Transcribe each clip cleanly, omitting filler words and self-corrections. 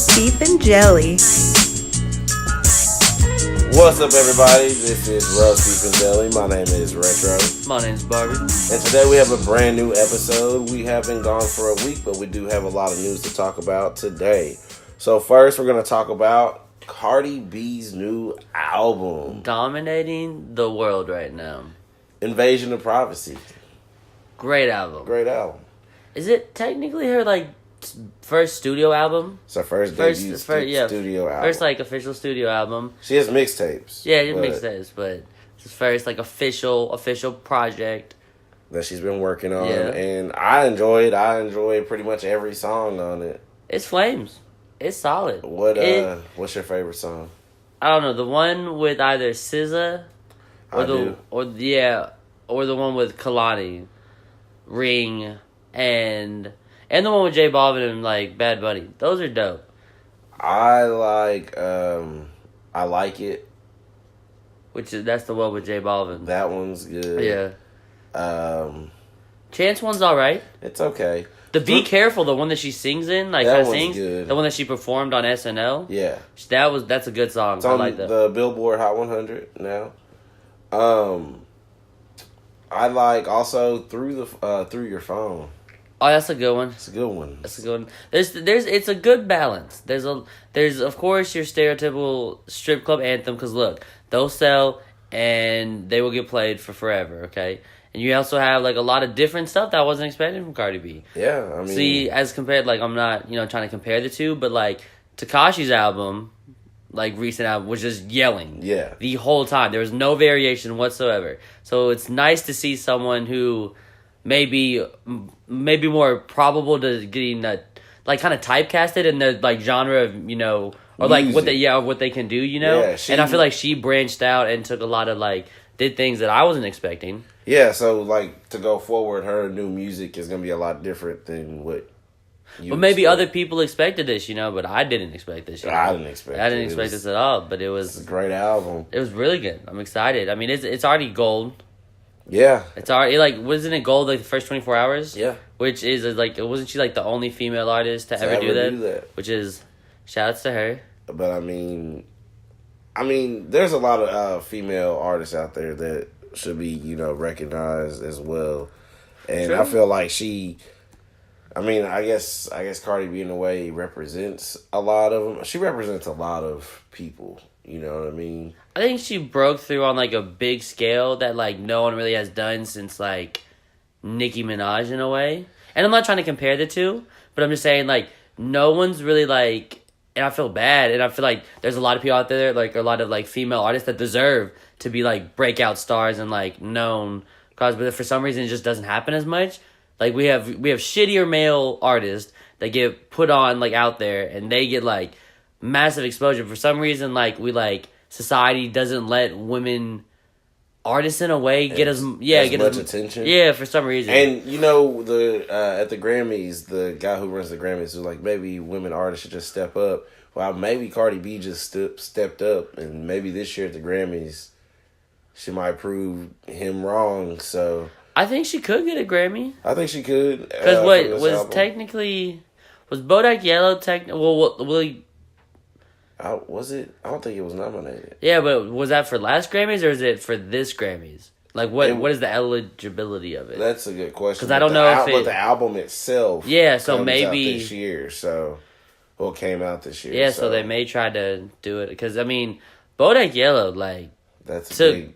roast beef and jelly. What's up, everybody? This is Roast Beef and Jelly. My name is Retro. My name's Barbie. And today we have a brand new episode. We have been gone for a week, but we do have a lot of news to talk about today. So first, we're going to talk about Cardi B's new album. Dominating the world right now. Invasion of Privacy. Great album. Great album. Is it technically her, first studio album? It's her first debut studio album. First, official studio album. She has mixtapes. Yeah, it mixtapes, but it's his first, official project. That she's been working on. Yeah. And I enjoyed pretty much every song on it. It's flames. It's solid. What's your favorite song? I don't know. The one with either SZA or the one with Kalani, Ring, and the one with J Balvin and Bad Bunny. Those are dope. I like it. That's the one with J Balvin. That one's good. Yeah. Chance one's alright. It's okay. The Be Careful, the one that she sings in, that sings, good. The one that she performed on SNL. Yeah. That's a good song. It's on I like that. the Billboard Hot 100 now. I like also Through Your Phone. Oh, that's a good one. It's a good one. That's a good one. It's a good balance. There's of course your stereotypical strip club anthem, because look, they'll sell and they will get played for forever, okay? And you also have a lot of different stuff that I wasn't expecting from Cardi B. Yeah, I mean, see, as compared, I'm not trying to compare the two, but Tekashi's album, recent album, was just yelling. Yeah. The whole time. There was no variation whatsoever. So it's nice to see someone who maybe more probable to getting kind of typecasted in the genre of or what they can do, Yeah, and I feel like she branched out and took a lot of did things that I wasn't expecting. Yeah, so to go forward, her new music is gonna be a lot different than what But maybe other people expected this, but I didn't expect this. I didn't expect this at all, but it's a great album. It was really good. I'm excited. I mean, it's already gold. Yeah. It's already, wasn't it gold the first 24 hours? Yeah. Which is, wasn't she, the only female artist to ever do that? Which is, shout-outs to her. But, I mean, there's a lot of female artists out there that should be, recognized as well. And True. I feel like I guess Cardi B in a way represents a lot of them. She represents a lot of people. You know what I mean? I think she broke through on a big scale that no one really has done since Nicki Minaj in a way. And I'm not trying to compare the two, but I'm just saying no one's really and I feel bad, and I feel like there's a lot of people out there a lot of female artists that deserve to be breakout stars and known cause, but for some reason it just doesn't happen as much. We have shittier male artists that get put on out there and they get massive exposure. For some reason society doesn't let women artists in a way get as much attention. Yeah, for some reason. And the at the Grammys, the guy who runs the Grammys was maybe women artists should just step up. Well, maybe Cardi B just stepped up, and maybe this year at the Grammys she might prove him wrong. So I think she could get a Grammy. I think she could. Because was Bodak Yellow was it? I don't think it was nominated. Yeah, but was that for last Grammys or is it for this Grammys? What is the eligibility of it? That's a good question. Because I don't know but the album itself. Yeah, so comes maybe out this year. So came out this year. Yeah, so they may try to do it because Bodak Yellow that's a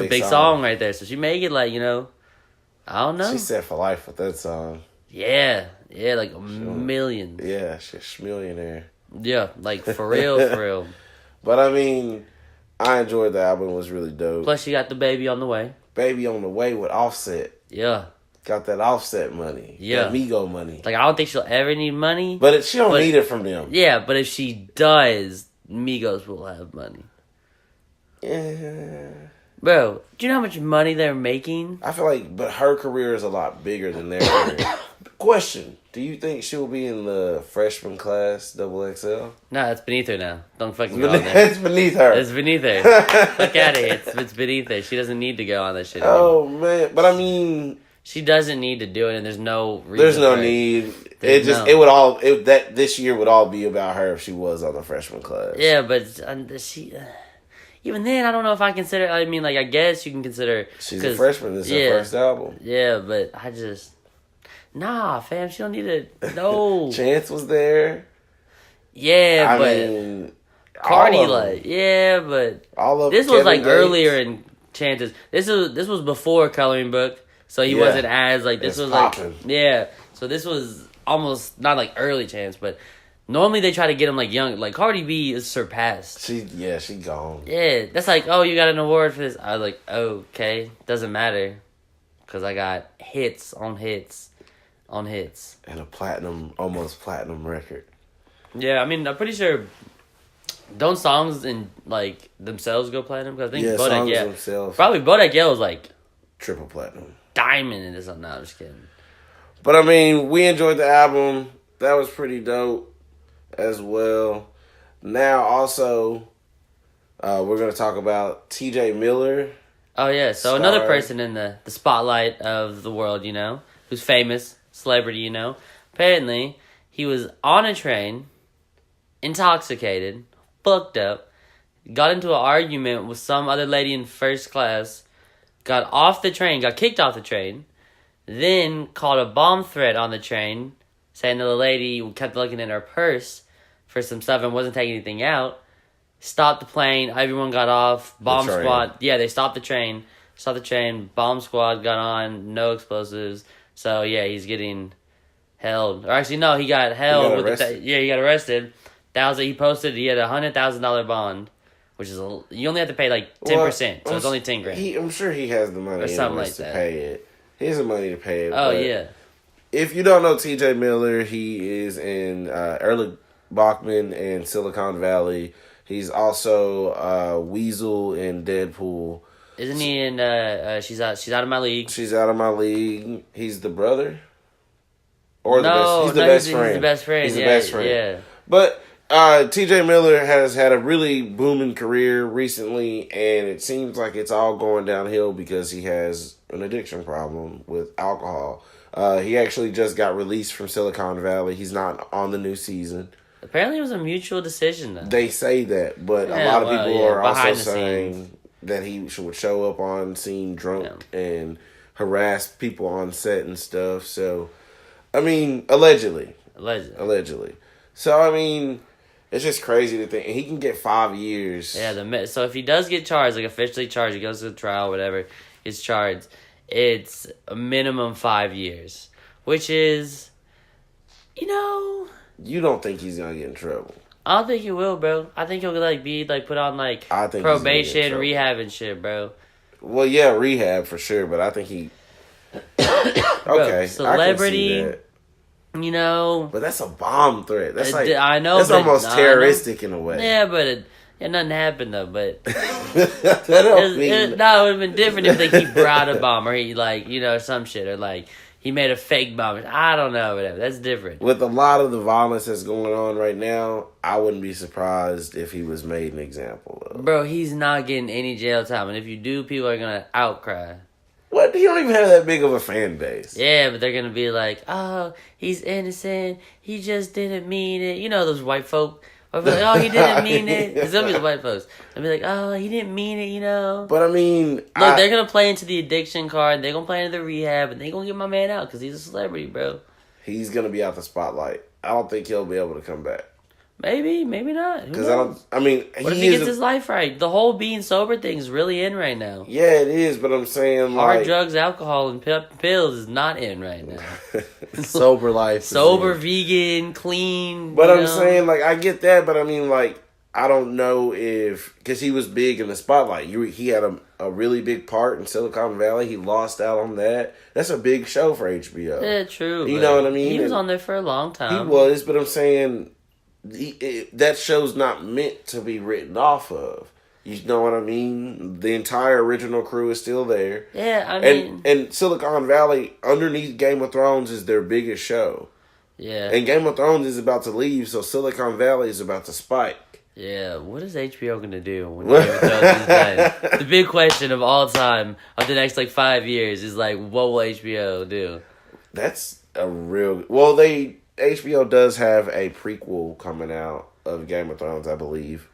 big song right there. So she may get I don't know. She's set for life with that song. Yeah, millions. Yeah, she's a millionaire. Yeah, for real. But I enjoyed the album. It was really dope. Plus, she got the baby on the way. Baby on the way with Offset. Yeah. Got that Offset money. Yeah. That Migo money. I don't think she'll ever need money. But she don't need it from them. Yeah, but if she does, Migos will have money. Yeah. Bro, do you know how much money they're making? I feel but her career is a lot bigger than their career. Question: do you think she'll be in the freshman class XXL? No, that's beneath her now. Don't fucking go on there. It's beneath her. It's beneath her. Look at it. It's beneath her. She doesn't need to go on that shit anymore. Oh man, but she doesn't need to do it, and there's no reason. There's no need. That this year would all be about her if she was on the freshman class. Yeah, but she. Even then, I don't know if I consider. I mean, like, I guess you can consider. She's a freshman. This is her first album. Yeah, but I just. Nah, fam, she don't need to. No. Chance was there. Yeah, I but. mean, Cardi, like. Yeah, but. All of this Kevin was, like, Gates. earlier in Chance's. This was before Coloring Book, so he wasn't as, like, this was, poppin'. like. Yeah, so this was almost, not, like, early Chance, but. Normally they try to get him like young. Like Cardi B is surpassed. She gone. Yeah, that's like, oh, you got an award for this. I was like, oh, okay, doesn't matter, because I got hits on hits on hits. And a almost platinum record. Yeah, I mean, I'm pretty sure. Don't songs in like themselves go platinum? Because I think Bodak Yellow themselves. Probably Bodak Yellow is like triple platinum, diamond in this. No, I'm just kidding. But I mean, we enjoyed the album. That was pretty dope. As well. Now, also, we're going to talk about T.J. Miller. Oh, yeah. So, another person in the spotlight of the world, you know, who's famous, celebrity, you know. Apparently, he was on a train, intoxicated, fucked up, got into an argument with some other lady in first class, got off the train, got kicked off the train, then called a bomb threat on the train, saying to the lady who kept looking in her purse for some stuff and wasn't taking anything out. Stopped the plane. Everyone got off. Bomb squad. Yeah, they stopped the train. Bomb squad got on. No explosives. So, yeah, he's getting held. Or actually, no, he got held. He got arrested. He posted, he had a $100,000 bond, which is, you only have to pay like 10%. So it's only 10 grand. I'm sure he has the money or something like to that. Pay it. He has the money to pay it. Oh, yeah. If you don't know T.J. Miller, he is in Early Bachman and Silicon Valley. He's also Weasel in Deadpool. Isn't he in She's Out of My League? She's Out of My League. He's the brother? Or He's the best friend. He's the best friend. He's the best friend. Yeah. But T.J. Miller has had a really booming career recently, and it seems like it's all going downhill because he has an addiction problem with alcohol. He actually just got released from Silicon Valley. He's not on the new season. Apparently, it was a mutual decision, though. They say that, but a lot of people are also saying that he would show up on scene drunk and harass people on set and stuff. So, I mean, allegedly. So, I mean, it's just crazy to think. He can get 5 years. Yeah, so if he does get charged, like officially charged, he goes to the trial, whatever, he's charged, it's a minimum 5 years. Which is, you know... You don't think he's gonna get in trouble? I don't think he will, bro. I think he'll be put on probation, rehab and shit, bro. Well, yeah, rehab for sure, but I think he. Okay, celebrity. I can see that. You know, but that's a bomb threat. That's like I know. That's almost terroristic in a way. Yeah, but nothing happened though. But that don't mean... it would have been different if he brought a bomb or he some shit or he made a fake bomb. I don't know, whatever. That's different. With a lot of the violence that's going on right now, I wouldn't be surprised if he was made an example of. Bro, he's not getting any jail time. And if you do, people are going to outcry. What? He don't even have that big of a fan base. Yeah, but they're going to be like, oh, he's innocent. He just didn't mean it. You know those white folk. Or be like, oh, he didn't mean it. Because they'll be the white folks. They'll be like, oh, he didn't mean it, you know. But I mean... Look, they're going to play into the addiction card. They're going to play into the rehab. And they're going to get my man out because he's a celebrity, bro. He's going to be out the spotlight. I don't think he'll be able to come back. Maybe not. Because what if he gets his life right? The whole being sober thing is really in right now. Yeah, it is, but I'm saying hard drugs, alcohol, and pills is not in right now. Sober life. Sober, vegan, clean. But I'm saying, I get that, but I mean, I don't know if... Because he was big in the spotlight. He had a really big part in Silicon Valley. He lost out on that. That's a big show for HBO. Yeah, true. You know what I mean? He was on there for a long time. He was, but I'm saying... that show's not meant to be written off of. You know what I mean? The entire original crew is still there. Yeah, I mean... And Silicon Valley, underneath Game of Thrones, is their biggest show. Yeah. And Game of Thrones is about to leave, so Silicon Valley is about to spike. Yeah, what is HBO going to do when Game of Thrones is done? The big question of all time, of the next, 5 years, is, what will HBO do? That's a real... Well, they HBO does have a prequel coming out of Game of Thrones, I believe.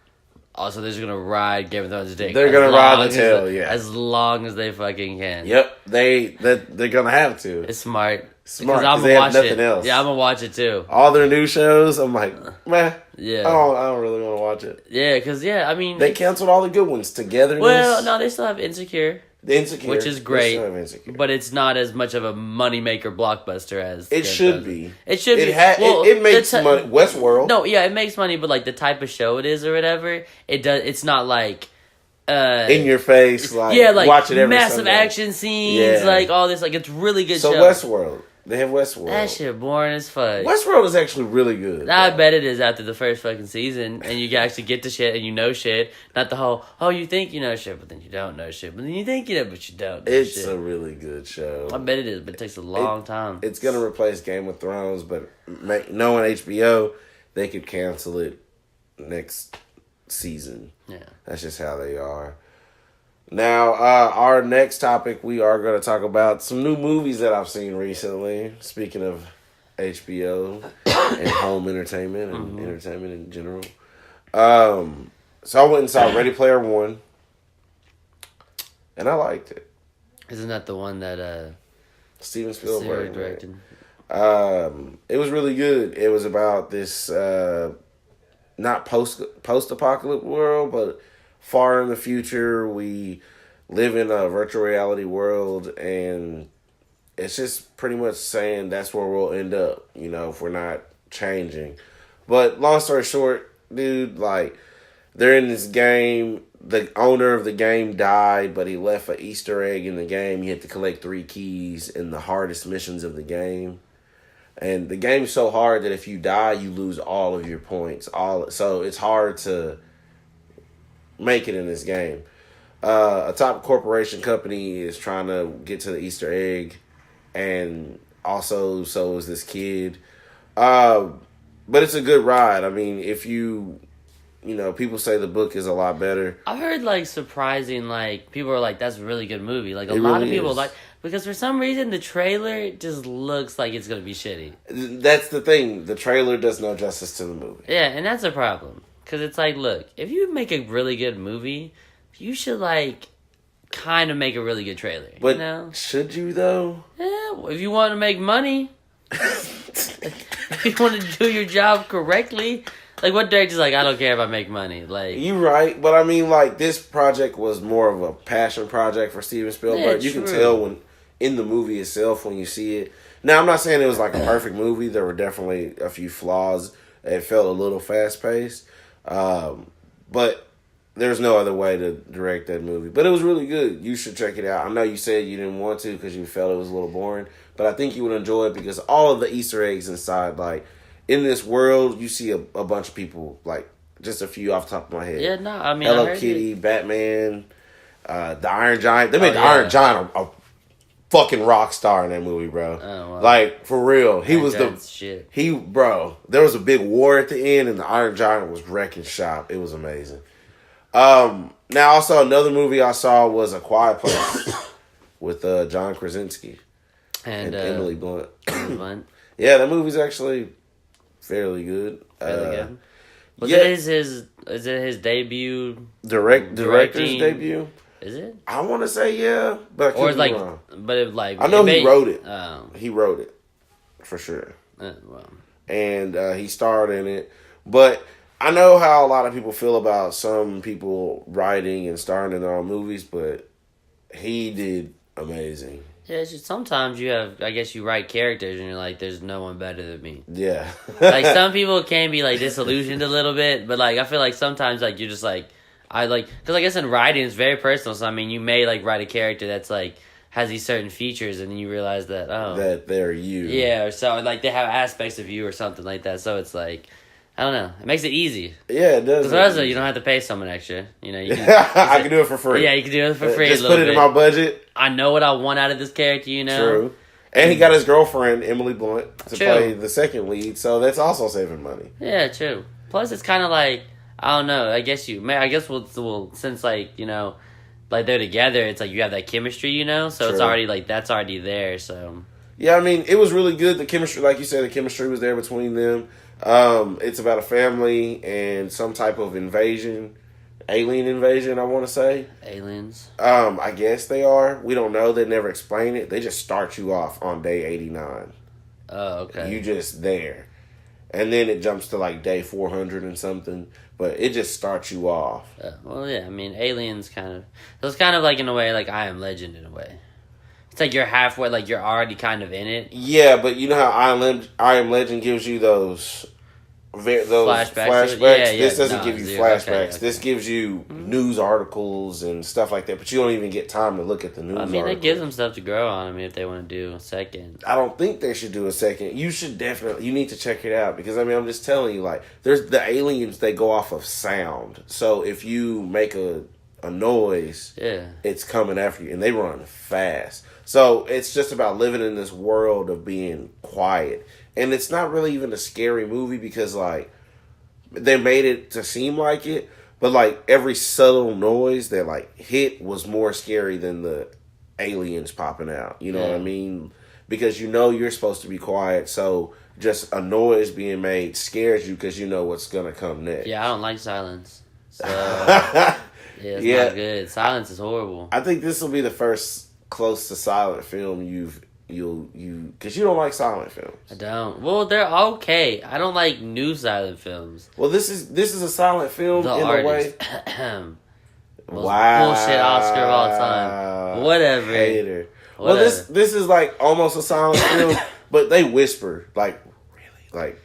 Also, they're just gonna ride Game of Thrones' dick. They're gonna ride the tail, yeah. As long as they fucking can. Yep, they're gonna have to. It's smart. Smart, because because they have nothing else. Yeah, I'm gonna watch it too. All their new shows, I'm like, man, yeah, I don't really want to watch it. Yeah, because I mean, they canceled all the good ones. Togetherness. Well, no, they still have Insecure. The Insecure, which is great, but it's not as much of a moneymaker blockbuster as it should be. It should be. It makes money. Westworld. No, yeah, it makes money, but like the type of show it is or whatever, it does. It's not like in your face, like watch it every massive Sunday. Action scenes, like all this, like it's really good. So show. Westworld. They have Westworld. That shit boring as fuck. Westworld is actually really good. I bet it is after the first fucking season, and you actually get the shit, and you know shit. Not the whole, you think you know shit, but then you don't know shit. But then you think you know, but you don't know it's shit. a really good show. I bet it is, but it takes a long time. It's going to replace Game of Thrones, but knowing HBO, they could cancel it next season. Yeah. That's just how they are. Now, our next topic, we are going to talk about some new movies that I've seen recently. Speaking of HBO and home entertainment and entertainment in general. So I went and saw Ready Player One, and I liked it. Isn't that the one that Steven Spielberg directed? It was really good. It was about this not post-apocalyptic world, but far in the future, we live in a virtual reality world, and it's just pretty much saying that's where we'll end up, if we're not changing. But long story short, dude, like, they're in this game. The owner of the game died, but he left an Easter egg in the game. You had to collect 3 keys in the hardest missions of the game. And the game's so hard that if you die, you lose all of your points. So it's hard to make it in this game. A top corporation company is trying to get to the Easter egg, and also so is this kid. But it's a good ride. I mean, if people say the book is a lot better. I heard surprising, people are like, that's a really good movie. Like a lot of people because for some reason the trailer just looks like it's gonna be shitty. That's the thing. The trailer does no justice to the movie. Yeah, and that's a problem. Because it's like, look, if you make a really good movie, you should, kind of make a really good trailer. But should you, though? Yeah, if you want to make money. If you want to do your job correctly. What director's I don't care if I make money. You're right, but I mean, this project was more of a passion project for Steven Spielberg. Yeah, you can tell in the movie itself when you see it. Now, I'm not saying it was, a perfect movie. There were definitely a few flaws. It felt a little fast-paced. But there's no other way to direct that movie. But it was really good. You should check it out. I know you said you didn't want to because you felt it was a little boring, but I think you would enjoy it because all of the Easter eggs inside, in this world, you see a bunch of people, just a few off the top of my head. Yeah, no, I mean, Hello Kitty, Batman, the Iron Giant. They made the Iron Giant a fucking rock star in that movie, bro. Oh, wow. For real. He was shit. There was a big war at the end, and the Iron Giant was wrecking shop. It was amazing. Now, also, another movie I saw was A Quiet Place with John Krasinski and Emily Blunt. Yeah, that movie's actually fairly good. Fairly good. Was it his debut? Director's debut? Is it? I want to say yeah, but I could be wrong. But I know he wrote it. He wrote it for sure. Well. And he starred in it. But I know how a lot of people feel about some people writing and starring in their own movies, but he did amazing. Yeah, it's just sometimes you write characters and you're like, there's no one better than me. Yeah. Some people can be disillusioned a little bit, but I feel like sometimes you're just because I guess in writing it's very personal. So I mean, you may write a character that's has these certain features, and then you realize that that they're you. Yeah, or so they have aspects of you or something like that. So it's I don't know. It makes it easy. Yeah, it does. Because you don't have to pay someone extra. You can, I can do it for free. Yeah, you can do it for free. Just put it in my budget. I know what I want out of this character. True. And he got his girlfriend Emily Blunt to play the second lead, so that's also saving money. Yeah, true. Plus, it's kind of I don't know. I guess we'll since they're together. It's you have that chemistry, So true. It's already that's already there. So Yeah, I mean, it was really good. The chemistry, like you said, the chemistry was there between them. It's about a family and some type of invasion, alien invasion, I want to say. Aliens. I guess they are. We don't know. They never explain it. They just start you off on day 89. Oh, okay. You just there. And then it jumps to like day 400 and something. But it just starts you off. Well, yeah, I mean, Aliens kind of... So it's kind of like, in a way, like I Am Legend in a way. It's like you're halfway, like you're already kind of in it. Yeah, but you know how I Am Legend gives you those flashbacks? Yeah, This doesn't give you flashbacks. Okay. This gives you news articles and stuff like that. But you don't even get time to look at the news articles. It gives them stuff to grow on. I mean, if they want to do a second. I don't think they should do a second. You need to check it out. Because, I mean, I'm just telling you, like, there's the aliens, they go off of sound. So if you make a noise, it's coming after you. And they run fast. So it's just about living in this world of being quiet. And it's not really even a scary movie because, like, they made it to seem like it. But, like, every subtle noise that, like, hit was more scary than the aliens popping out. You know what I mean? Because you know you're supposed to be quiet. So just a noise being made scares you because you know what's going to come next. Yeah, I don't like silence. So, it's not good. Silence is horrible. I think this will be the first close to silent film because you don't like silent films. I don't. Well, they're okay. I don't like new silent films. Well, this is a silent film The in Artist. a way. Wow. Bullshit Oscar of all time. Whatever. Hater. Well, this is like almost a silent film, but they whisper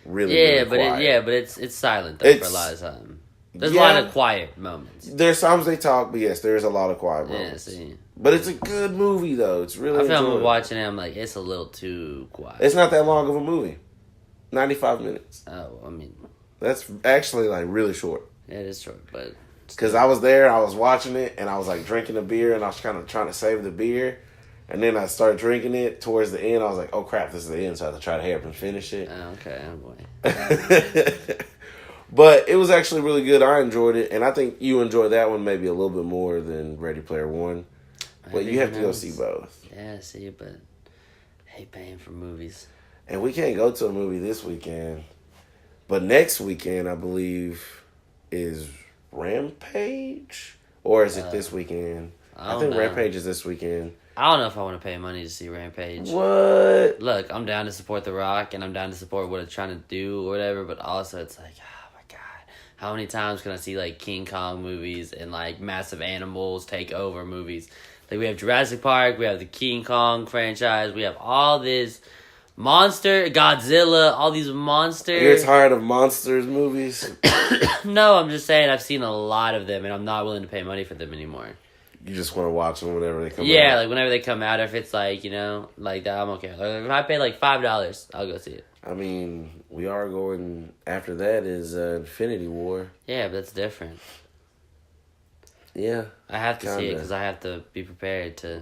really. Yeah, really but it's silent though for a lot of time. There's a lot of quiet moments. There's times they talk, but yes, there's a lot of quiet moments. Yeah, see. But it's a good movie, though. It's really I feel enjoyable. I'm watching it, I'm like, it's a little too quiet. It's not that long of a movie. 95 minutes. Oh, I mean... That's actually, like, really short. Yeah, it is short, but... Because I was there, I was watching it, and I was, like, drinking a beer, and I was kind of trying to save the beer. And then I started drinking it towards the end. I was like, oh, crap, this is the end, so I had to try to hurry up and finish it. Oh, okay, oh, boy. But it was actually really good. I enjoyed it, and I think you enjoyed that one maybe a little bit more than Ready Player One. But you have to go see both. Yeah, see, but I hate paying for movies. And we can't go to a movie this weekend. But next weekend, I believe, is Rampage? Or is it this weekend? I think Rampage is this weekend. I don't know if I want to pay money to see Rampage. What? Look, I'm down to support The Rock, and I'm down to support what it's trying to do or whatever, but also it's like, oh my God. How many times can I see, like, King Kong movies and, like, massive animals take over movies? Like, we have Jurassic Park, we have the King Kong franchise, we have all this monster, Godzilla, all these monsters. You're tired of monsters movies? No, I'm just saying I've seen a lot of them, and I'm not willing to pay money for them anymore. You just want to watch them whenever they come out? Yeah, like, whenever they come out, if it's, like, you know, like that, I'm okay. Like, if I pay, like, $5, I'll go see it. I mean, we are going, after that is Infinity War. Yeah, but that's different. Yeah. I have to see it because I have to be prepared to.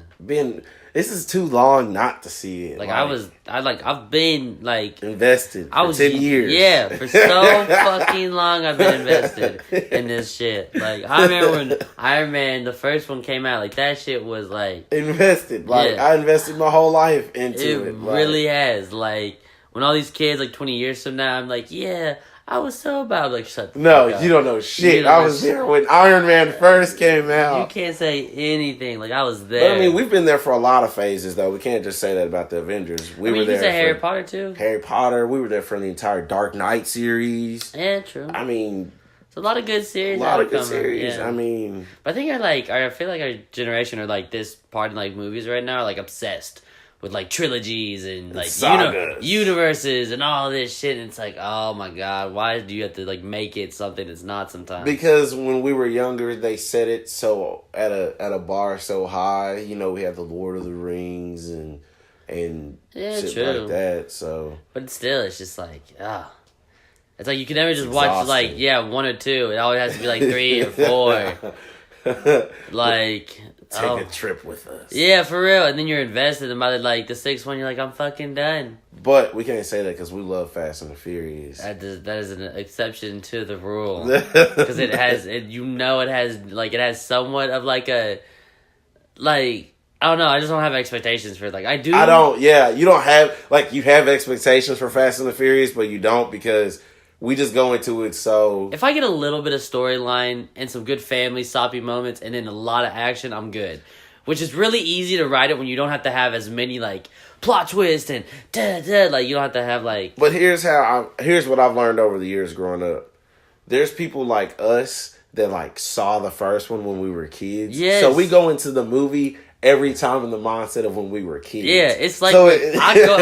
This is too long not to see it. Like I've been like invested for 10 years. Yeah, for so fucking long I've been invested in this shit. Like I remember when Iron Man, the first one came out, like that shit was like invested. Like I invested my whole life into it. It really has. Like when all these kids, like 20 years from now, I'm like, yeah. I was so about like shut the fuck up. You don't know shit. I was there when Iron Man first came out. You can't say anything. Like I was there. But I mean, we've been there for a lot of phases, though. We can't just say that about the Avengers. We were there. You said Harry Potter too. Harry Potter. We were there for the entire Dark Knight series. Yeah, true. I mean, it's a lot of good series. A lot of good series. Yeah. I mean, but I think I feel like our generation or like this part in like movies right now are like obsessed with like trilogies and like universes and all this shit. And it's like, oh my God, why do you have to like make it something it's not sometimes? Because when we were younger, they set it so at a bar so high. You know, we had the Lord of the Rings and shit like that. So, but still, it's just like it's like you can never just watch like one or two. It always has to be like 3 or 4. Like. Take a trip with us. Yeah, for real. And then you're invested, and by like the 6th one, you're like, I'm fucking done. But we can't say that because we love Fast and the Furious. That is an exception to the rule because it has somewhat of like a I don't know. I just don't have expectations for it. Like, I do. I don't. Yeah, you don't have like you have expectations for Fast and the Furious, but you don't because we just go into it so. If I get a little bit of storyline and some good family soppy moments and then a lot of action, I'm good. Which is really easy to write it when you don't have to have as many like plot twists and like you don't have to have like. But here's what I've learned over the years growing up. There's people like us that like saw the first one when we were kids. Yes. So we go into the movie every time in the mindset of when we were kids. Yeah, it's like so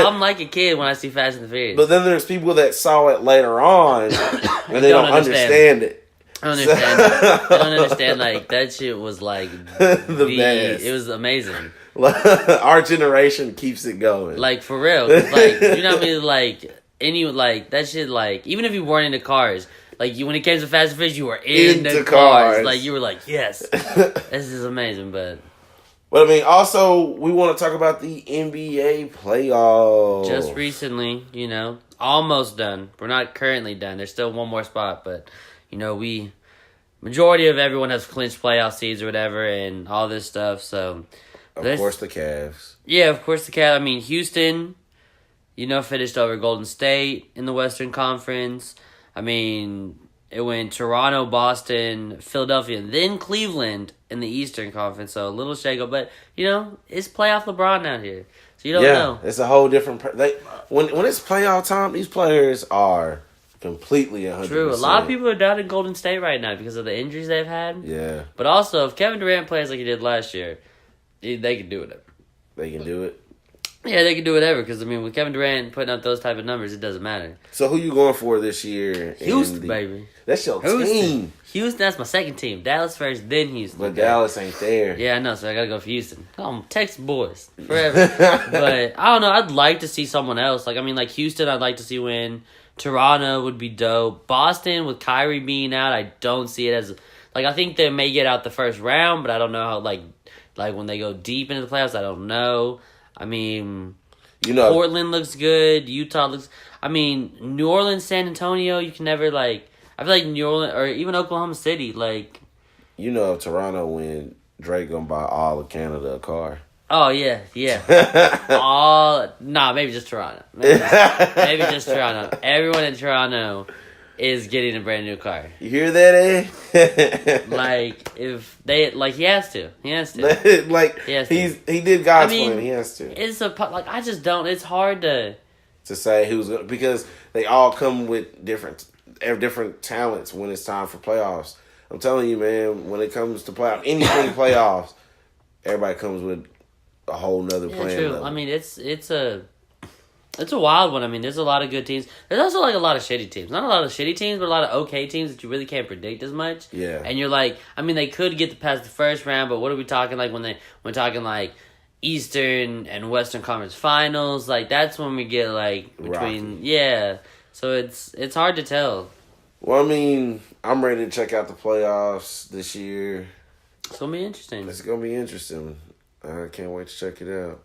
I'm like a kid when I see Fast and the Furious. But then there's people that saw it later on and they don't understand it. I don't understand. I don't understand. Like that shit was like the best. It was amazing. Our generation keeps it going. Like for real, 'cause, like you know what I mean. Like that shit. Like even if you weren't into cars, like when it came to Fast and Furious, you were into cars. Like you were like, yes, this is amazing. But I mean, also we want to talk about the NBA playoffs. Just recently, almost done. We're not currently done. There's still one more spot, but. Majority of everyone has clinched playoff seeds or whatever and all this stuff, so... Of course the Cavs. Yeah, of course the Cavs. I mean, Houston, finished over Golden State in the Western Conference. I mean, it went Toronto, Boston, Philadelphia, and then Cleveland in the Eastern Conference, so a little shake-up. But, it's playoff LeBron out here, so you don't know. It's a whole different... When it's playoff time, these players are... completely 100%. True. A lot of people are down in Golden State right now because of the injuries they've had. Yeah. But also, if Kevin Durant plays like he did last year, they can do whatever. They can do it? Yeah, they can do whatever because, with Kevin Durant putting up those type of numbers, it doesn't matter. So who you going for this year? Houston, baby. That's your team. Houston, that's my second team. Dallas first, then Houston. But Dallas ain't there. Yeah, I know, so I got to go for Houston. Texas boys forever. But, I don't know, I'd like to see someone else. Like Houston, I'd like to see win. Toronto would be dope. Boston, with Kyrie being out, I don't see it as... I think they may get out the first round, but I don't know how, like when they go deep into the playoffs, I don't know. I mean, Portland looks good. Utah looks... I mean, New Orleans, San Antonio, you can never, I feel like New Orleans, or even Oklahoma City, if Toronto win, Drake gonna buy all of Canada a car. Oh, yeah. Maybe just Toronto. Maybe just Toronto. Everyone in Toronto is getting a brand new car. You hear that, eh? If they, he has to. He has to. He did God's plan. He has to. It's I just don't, it's hard to say who's going to, because they all come with different talents when it's time for playoffs. I'm telling you, man, when it comes to anything playoffs, everybody comes with a whole nother plan. True. Level. I mean, it's a wild one. I mean, there's a lot of good teams. There's also a lot of shitty teams. Not a lot of shitty teams, but a lot of okay teams that you really can't predict as much. Yeah. And you're they could get past the first round, but what are we talking when we're talking Eastern and Western Conference Finals? That's when we get between Rocky. Yeah. So it's hard to tell. Well, I mean, I'm ready to check out the playoffs this year. It's gonna be interesting. It's gonna be interesting. I can't wait to check it out.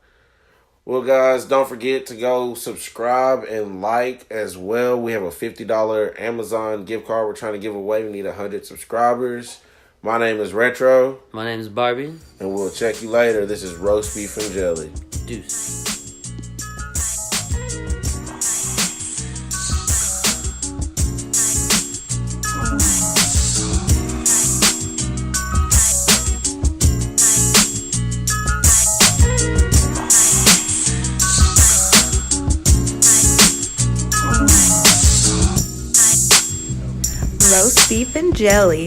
Well, guys, don't forget to go subscribe and like as well. We have a $50 Amazon gift card we're trying to give away. We need 100 subscribers. My name is Retro. My name is Barbie. And we'll check you later. This is Roast Beef and Jelly. Deuce. Roast beef and jelly.